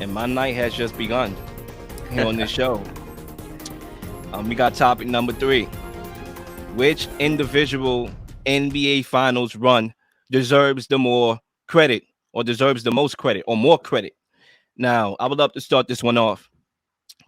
and my night has just begun here on this show. We got topic number 3. Which individual NBA Finals run deserves the more credit, or deserves the most credit, or more credit? Now, I would love to start this one off.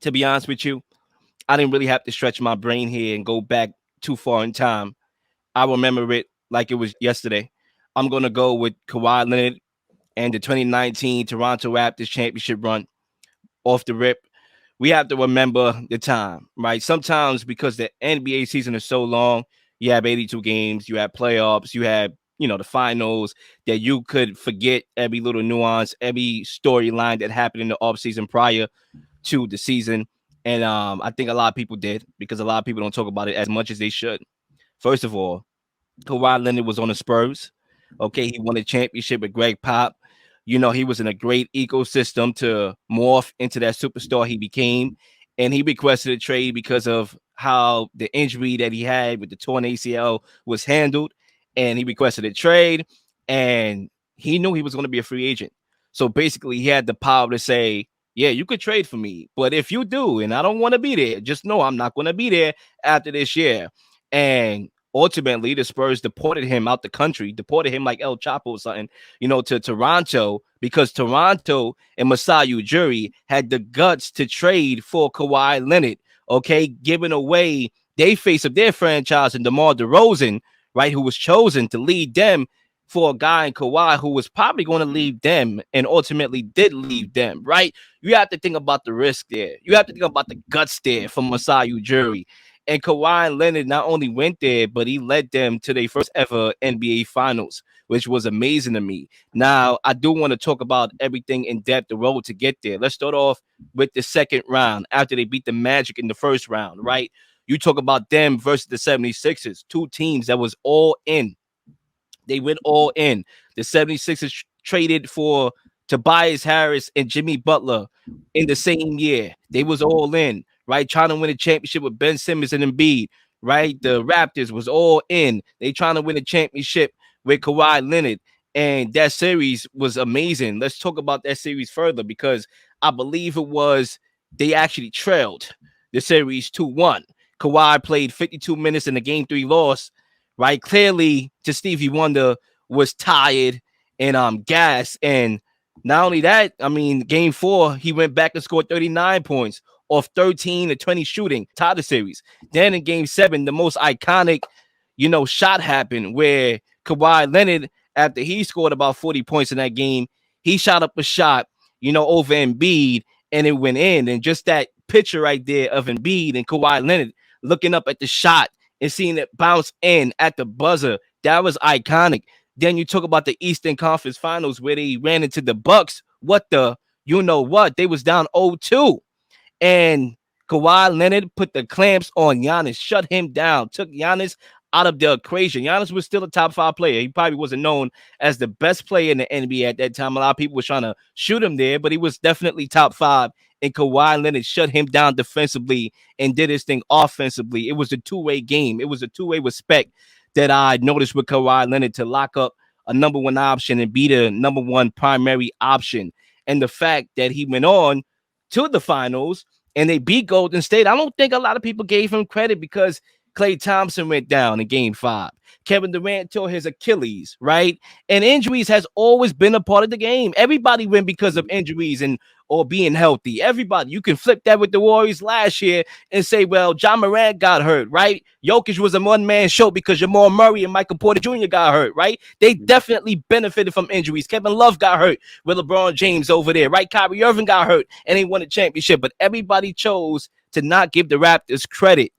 To be honest with you, I didn't really have to stretch my brain here and go back too far in time. I remember it like it was yesterday. I'm going to go with Kawhi Leonard and the 2019 Toronto Raptors championship run off the rip. We have to remember the time, right? Sometimes because the NBA season is so long, you have 82 games, you have playoffs, you have, the finals, that you could forget every little nuance, every storyline that happened in the offseason prior to the season. And I think a lot of people did, because a lot of people don't talk about it as much as they should. First of all, Kawhi Leonard was on the Spurs. Okay, he won a championship with Greg Pop. He was in a great ecosystem to morph into that superstar he became. And he requested a trade because of how the injury that he had with the torn ACL was handled. And he requested a trade, and he knew he was going to be a free agent. So basically, he had the power to say, yeah, you could trade for me. But if you do, and I don't want to be there, just know I'm not going to be there after this year. And ultimately, the Spurs deported him out the country, deported him like El Chapo or something, to Toronto, because Toronto and Masai Ujiri had the guts to trade for Kawhi Leonard, okay, giving away they face of their franchise and DeMar DeRozan, right, who was chosen to lead them, for a guy in Kawhi who was probably going to leave them and ultimately did leave them, right? You have to think about the risk there. You have to think about the guts there from Masai Ujiri. And Kawhi Leonard not only went there, but he led them to their first ever NBA Finals, which was amazing to me. Now, I do want to talk about everything in depth, the road to get there. Let's start off with the second round after they beat the Magic in the first round, right? You talk about them versus the 76ers, two teams that was all in. They went all in. The 76ers traded for Tobias Harris and Jimmy Butler in the same year. They was all in, right? Trying to win a championship with Ben Simmons and Embiid, right? The Raptors was all in. They trying to win a championship with Kawhi Leonard. And that series was amazing. Let's talk about that series further, because I believe it was they actually trailed the series 2-1. Kawhi played 52 minutes in the game 3 loss, right? Clearly, to Stevie Wonder was tired and gassed. And not only that, I mean, game 4, he went back and scored 39 points off 13 to 20 shooting, tied the series. Then in game 7, the most iconic, shot happened where Kawhi Leonard, after he scored about 40 points in that game, he shot up a shot, over Embiid, and it went in. And just that picture right there of Embiid and Kawhi Leonard looking up at the shot and seeing it bounce in at the buzzer, that was iconic. Then you talk about the Eastern Conference Finals where they ran into the Bucks. What the, what? They was down 0-2. And Kawhi Leonard put the clamps on Giannis, shut him down, took Giannis out of the equation. Giannis was still a top 5 player. He probably wasn't known as the best player in the NBA at that time. A lot of people were trying to shoot him there, but he was definitely top 5. And Kawhi Leonard shut him down defensively and did his thing offensively. It was a two-way game. It was a two-way respect that I noticed with Kawhi Leonard to lock up a number 1 option and be the number 1 primary option. And the fact that he went on to the finals and they beat Golden State, I don't think a lot of people gave him credit, because Klay Thompson went down in game 5. Kevin Durant tore his Achilles, right? And injuries has always been a part of the game. Everybody win because of injuries and or being healthy. Everybody. You can flip that with the Warriors last year and say, well, John Morant got hurt, right? Jokic was a one-man show because Jamal Murray and Michael Porter Jr. got hurt, right? They definitely benefited from injuries. Kevin Love got hurt with LeBron James over there, right? Kyrie Irving got hurt and they won a championship. But everybody chose to not give the Raptors credit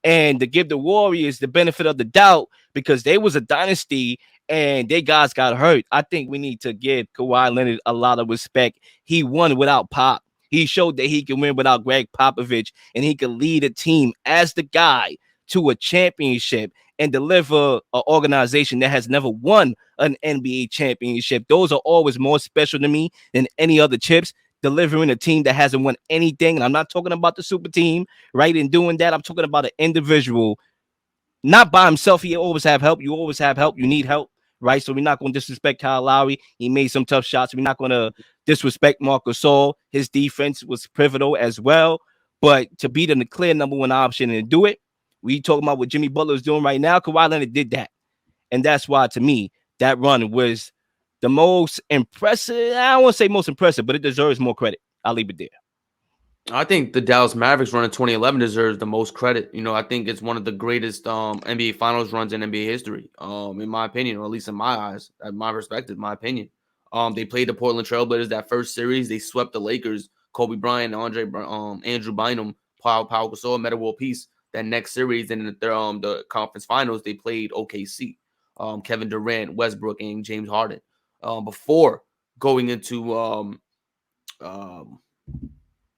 and to give the Warriors the benefit of the doubt, because they was a dynasty and they guys got hurt. I think we need to give Kawhi Leonard a lot of respect. He won without Pop. He showed that he can win without Greg Popovich, and he can lead a team as the guy to a championship and deliver an organization that has never won an NBA championship. Those are always more special to me than any other chips. Delivering a team that hasn't won anything. And I'm not talking about the super team, right? And doing that, I'm talking about an individual, not by himself. He always have help. You always have help. You need help, right? So we're not going to disrespect Kyle Lowry. He made some tough shots. We're not going to disrespect Marc Gasol. His defense was pivotal as well. But to be the clear number one option and do it, we talking about what Jimmy Butler is doing right now. Kawhi Leonard did that. And that's why, to me, that run was the most impressive. I don't want to say most impressive, but it deserves more credit. I'll leave it there. I think the Dallas Mavericks run in 2011 deserves the most credit. I think it's one of the greatest NBA Finals runs in NBA history, in my opinion, or at least in my eyes, at my perspective, my opinion. They played the Portland Trailblazers that first series. They swept the Lakers. Kobe Bryant, Andrew Bynum, Pau Gasol, Metta World Peace. That next series, and in the conference finals, they played OKC. Kevin Durant, Westbrook, and James Harden. Before going into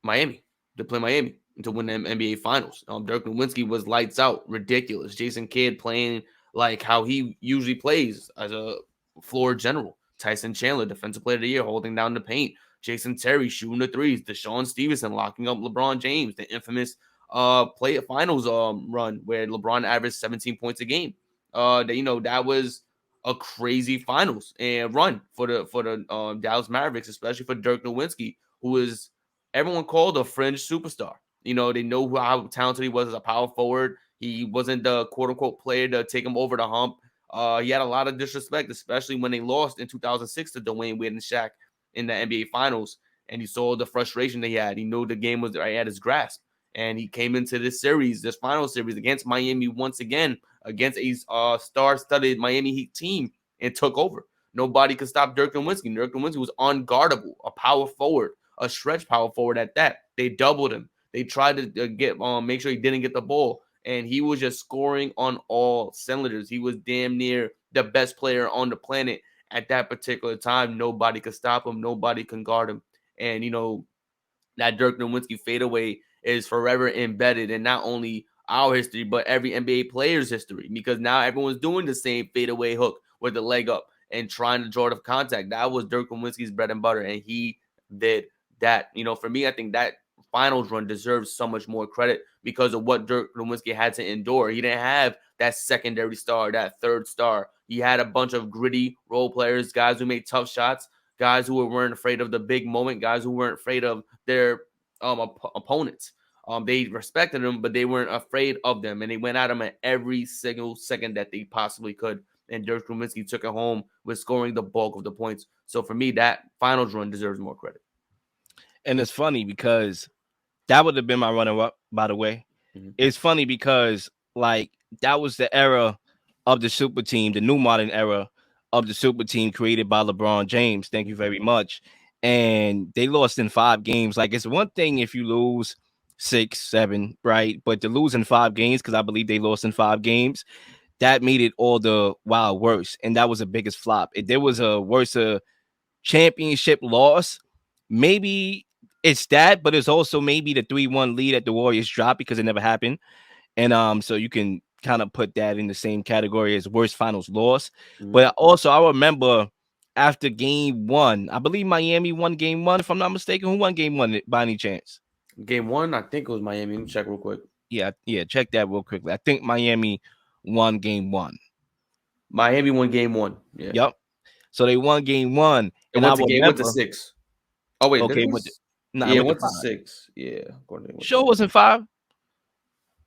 Miami, to play Miami and to win the NBA Finals. Dirk Nowitzki was lights out, ridiculous. Jason Kidd playing like how he usually plays as a floor general. Tyson Chandler, Defensive Player of the Year, holding down the paint. Jason Terry shooting the threes. Deshaun Stevenson locking up LeBron James. The infamous play finals run where LeBron averaged 17 points a game. That was a crazy finals and run for the Dallas Mavericks, especially for Dirk Nowitzki, who is everyone called a fringe superstar. They know how talented he was as a power forward. He wasn't the quote unquote player to take him over the hump. He had a lot of disrespect, especially when they lost in 2006 to Dwayne Wade and Shaq in the NBA Finals. And you saw the frustration that he had. He knew the game was right at his grasp. And he came into this final series against Miami once again, against a star-studded Miami Heat team, and took over. Nobody could stop Dirk Nowitzki. Dirk Nowitzki was unguardable, a power forward, a stretch power forward at that. They doubled him. They tried to make sure he didn't get the ball, and he was just scoring on all cylinders. He was damn near the best player on the planet at that particular time. Nobody could stop him. Nobody can guard him. And that Dirk Nowitzki fadeaway is forever embedded in not only our history but every NBA player's history, because now everyone's doing the same fadeaway hook with the leg up and trying to draw the contact. That was Dirk Nowitzki's bread and butter, and he did that. For me, I think that finals run deserves so much more credit because of what Dirk Nowitzki had to endure. He didn't have that secondary star, that third star. He had a bunch of gritty role players, guys who made tough shots, guys who weren't afraid of the big moment, guys who weren't afraid of their opponents. They respected them, but they weren't afraid of them, and they went at them at every single second that they possibly could. And Dirk Nowitzki took it home with scoring the bulk of the points. So for me, that finals run deserves more credit. And it's funny because that would have been my runner-up, by the way. Mm-hmm. It's funny because, like, that was the era of the super team, the new modern era of the super team created by LeBron James. Thank you very much. And they lost in 5 games. Like, it's one thing if you lose 6, 7, right? But to lose in 5 games, because I believe they lost in 5 games, that made it all the while worse. And that was the biggest flop. If there was a worse championship loss, maybe it's that, but it's also maybe the 3-1 lead that the Warriors dropped because it never happened. And so you can kind of put that in the same category as worst finals loss. Mm-hmm. But also I remember after game 1, I believe Miami won game 1, if I'm not mistaken. Who won game 1 by any chance? Game 1, I think it was Miami. Let me check real quick. Yeah, check that real quickly. I think Miami won game 1. Miami won game 1. Yeah. Yep. So they won game 1. It went to 6. Oh wait, okay, it went to 6. Yeah. Sure wasn't 5?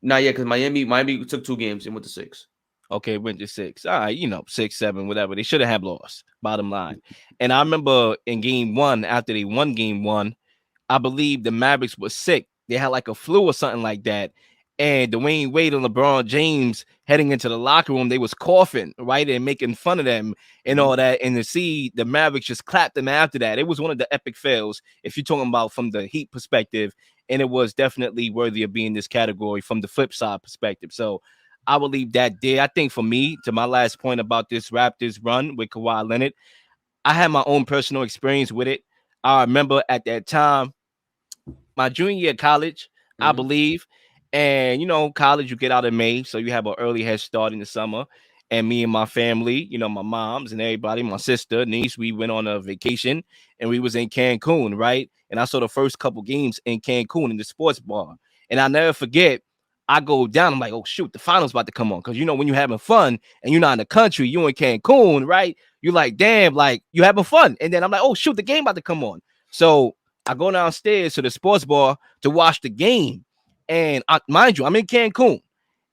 Not yet, because Miami took 2 games and went to 6. Okay, went to 6. All right, 6, 7, whatever. They should have lost, bottom line. And I remember in game 1, after they won game 1, I believe the Mavericks were sick. They had like a flu or something like that. And Dwayne Wade and LeBron James heading into the locker room, they was coughing, right? And making fun of them and all that. And to see the Mavericks just clap them after that, it was one of the epic fails, if you're talking about from the Heat perspective. And it was definitely worthy of being this category from the flip side perspective. So I will leave that there. I think for me, to my last point about this Raptors run with Kawhi Leonard, I had my own personal experience with it. I remember at that time, my junior year of college, I believe. And, college, you get out in May, so you have an early head start in the summer. And me and my family, my moms and everybody, my sister, niece, we went on a vacation and we was in Cancun, right? And I saw the first couple games in Cancun in the sports bar. And I'll never forget, I go down. I'm like, oh shoot, the finals about to come on. Because when you're having fun and you're not in the country, you in Cancun, right? You're like, damn, like you having fun. And then I'm like, oh shoot, the game about to come on. So I go downstairs to the sports bar to watch the game. And mind you, I'm in Cancun.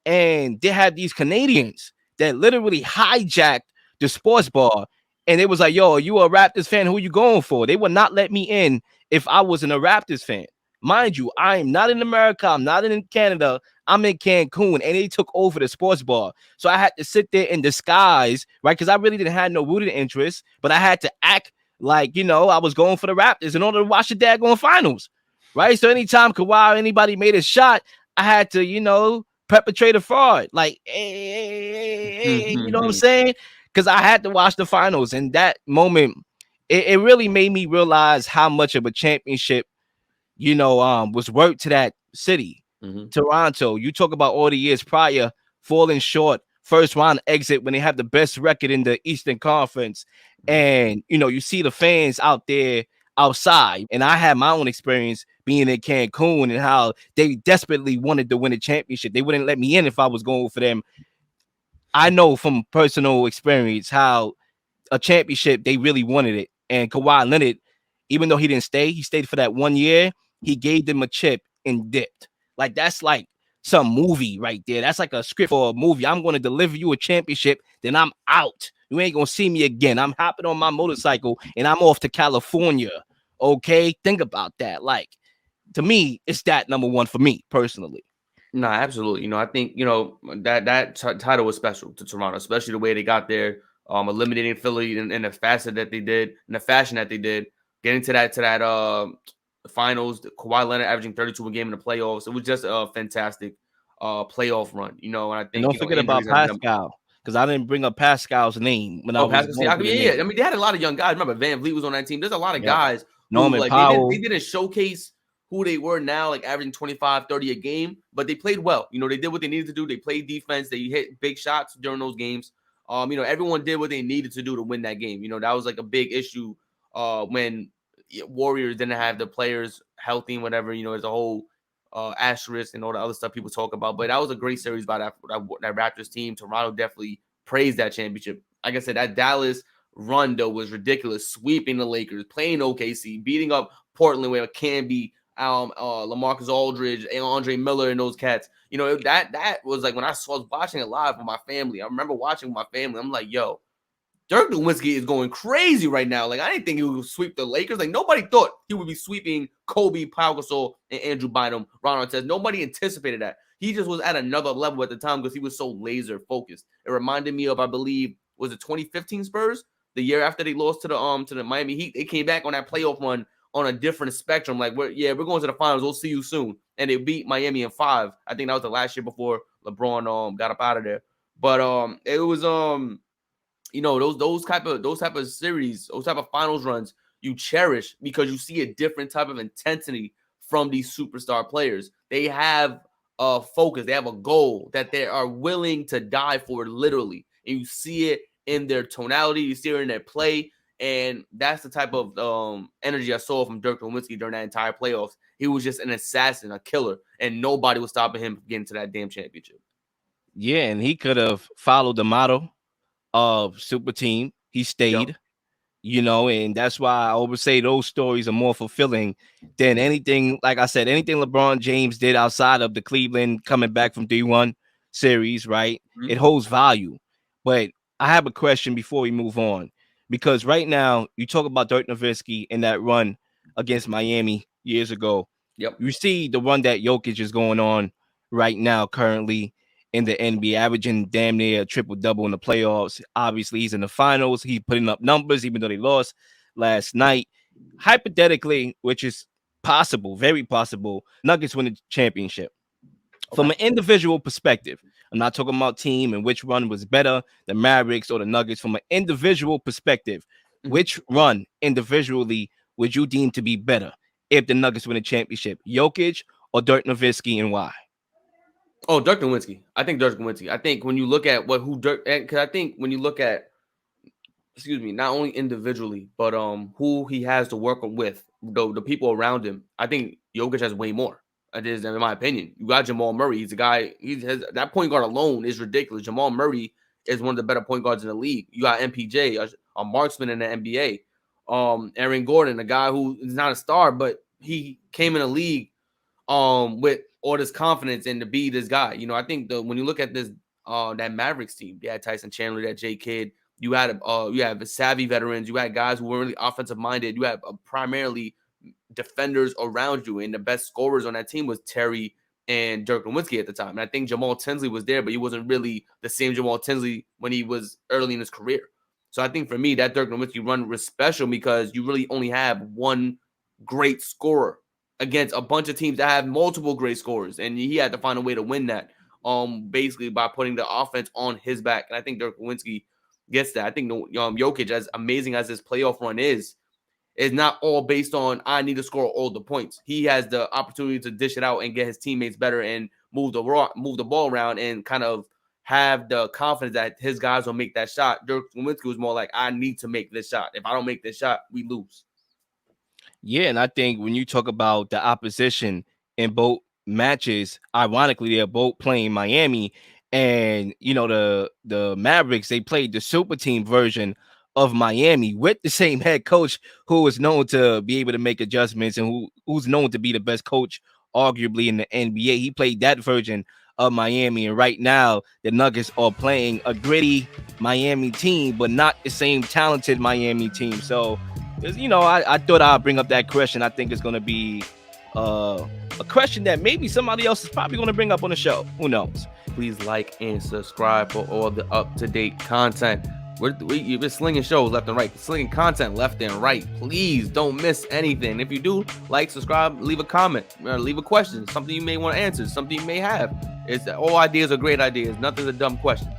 And they had these Canadians that literally hijacked the sports bar. And it was like, yo, are you a Raptors fan? Who you going for? They would not let me in if I wasn't a Raptors fan. Mind you, I am not in America. I'm not in Canada. I'm in Cancun, and they took over the sports bar. So I had to sit there in disguise, right? Because I really didn't have no rooted interest, but I had to act like, I was going for the Raptors in order to watch the daggone finals, right? So anytime Kawhi or anybody made a shot, I had to, perpetrate a fraud. Like, hey, you know what I'm saying? Because I had to watch the finals. And that moment, it really made me realize how much of a championship was worth to that city, Toronto. You talk about all the years prior falling short, first round exit when they have the best record in the Eastern Conference, and you see the fans out there outside. And I had my own experience being in Cancun and how they desperately wanted to win a championship. They wouldn't let me in if I was going for them. I know from personal experience how a championship, they really wanted it. And Kawhi Leonard, even though he didn't stay, he stayed for that 1 year. He gave them a chip and dipped. Like, that's like some movie right there. That's like a script for a movie. I'm going to deliver you a championship, then I'm out. You ain't going to see me again. I'm hopping on my motorcycle and I'm off to California. Okay? Think about that. Like, to me, it's that number one for me personally. No, absolutely. I think that title was special to Toronto, especially the way they got there, eliminating Philly in the fashion that they did, getting to that finals. Kawhi Leonard averaging 32 a game in the playoffs. It was just a fantastic playoff run. And I think don't forget about Pascal, because I didn't bring up Pascal's name when I was Pascal Siakam. Yeah. I mean, they had a lot of young guys. Remember, Van Vliet was on that team. There's a lot of guys Norman who Powell. they didn't showcase who they were now, like averaging 25, 30 a game, but they played well. They did what they needed to do. They played defense. They hit big shots during those games. Everyone did what they needed to do to win that game. That was like a big issue when Warriors didn't have the players healthy and whatever. There's a whole asterisk and all the other stuff people talk about. But that was a great series by that Raptors team. Toronto definitely praised that championship. Like I said, that Dallas run, though, was ridiculous. Sweeping the Lakers, playing OKC, beating up Portland where it can be. LaMarcus Aldridge, Andre Miller, and those cats. That was like when I was watching it live with my family. I remember watching with my family. I'm like, yo, Dirk Nowitzki is going crazy right now. Like, I didn't think he would sweep the Lakers. Like, nobody thought he would be sweeping Kobe, Pau Gasol, and Andrew Bynum, Ron Artest. Nobody anticipated that. He just was at another level at the time because he was so laser focused. It reminded me of, I believe, was it 2015 Spurs? The year after they lost to the Miami Heat, they came back on that playoff run on a different spectrum. Like, we're going to the finals. We'll see you soon. And they beat Miami in 5. I think that was the last year before LeBron got up out of there. But it was those type of series, those type of finals runs you cherish because you see a different type of intensity from these superstar players. They have a focus, they have a goal that they are willing to die for, literally. And you see it in their tonality, you see it in their play. And that's the type of energy I saw from Dirk Nowitzki during that entire playoffs. He was just an assassin, a killer, and nobody was stopping him from getting to that damn championship. Yeah, and he could have followed the motto of Super Team. He stayed, and that's why I always say those stories are more fulfilling than anything, like I said, anything LeBron James did outside of the Cleveland coming back from D1 series, right? Mm-hmm. It holds value. But I have a question before we move on. Because right now, you talk about Dirk Nowitzki in that run against Miami years ago. Yep. You see the run that Jokic is going on right now, currently in the NBA, averaging damn near a triple-double in the playoffs. Obviously, he's in the finals. He's putting up numbers, even though they lost last night. Hypothetically, which is possible, very possible, Nuggets win the championship. Okay. From an individual perspective, I'm not talking about team and which run was better, the Mavericks or the Nuggets. From an individual perspective, which run individually would you deem to be better if the Nuggets win a championship? Jokic or Dirk Nowitzki, and why? Oh, Dirk Nowitzki. I think Dirk Nowitzki. I think when you look at because I think when you look at, not only individually, but who he has to work with, the people around him, I think Jokic has way more. That is, in my opinion. You got Jamal Murray. He's a guy. That point guard alone is ridiculous. Jamal Murray is one of the better point guards in the league. You got MPJ, a marksman in the NBA. Aaron Gordon, a guy who is not a star, but he came in the league with all this confidence and to be this guy. You know, I think when you look at this that Mavericks team, you had Tyson Chandler, that J Kidd. You had savvy veterans. You had guys who were really offensive minded. You had primarily defenders around you, and the best scorers on that team was Terry and Dirk Nowitzki at the time. And I think Jamal Tinsley was there, but he wasn't really the same Jamal Tinsley when he was early in his career. So I think for me, that Dirk Nowitzki run was special because you really only have one great scorer against a bunch of teams that have multiple great scorers, and he had to find a way to win that. Basically by putting the offense on his back, and I think Dirk Nowitzki gets that. I think Jokic, as amazing as his playoff run is not all based on I need to score all the points. He has the opportunity to dish it out and get his teammates better and move the ball around and kind of have the confidence that his guys will make that shot. Dirk Nowitzki was more like, I need to make this shot. If I don't make this shot, we lose. Yeah, and I think when you talk about the opposition in both matches, ironically, they're both playing Miami, and you know the Mavericks, they played the super team version of Miami with the same head coach who is known to be able to make adjustments and who's known to be the best coach arguably in the NBA. He played that version of Miami, and right now the Nuggets are playing a gritty Miami team, but not the same talented Miami team. So, you know, I thought I'd bring up that question. I think it's going to be a question that maybe somebody else is probably going to bring up on the show. Who knows? Please like and subscribe for all the up-to-date content. You've been slinging shows left and right, slinging content left and right. Please don't miss anything. If you do, like, subscribe, leave a comment, or leave a question, something you may want to answer, something you may have. All ideas are great ideas. Nothing's a dumb question.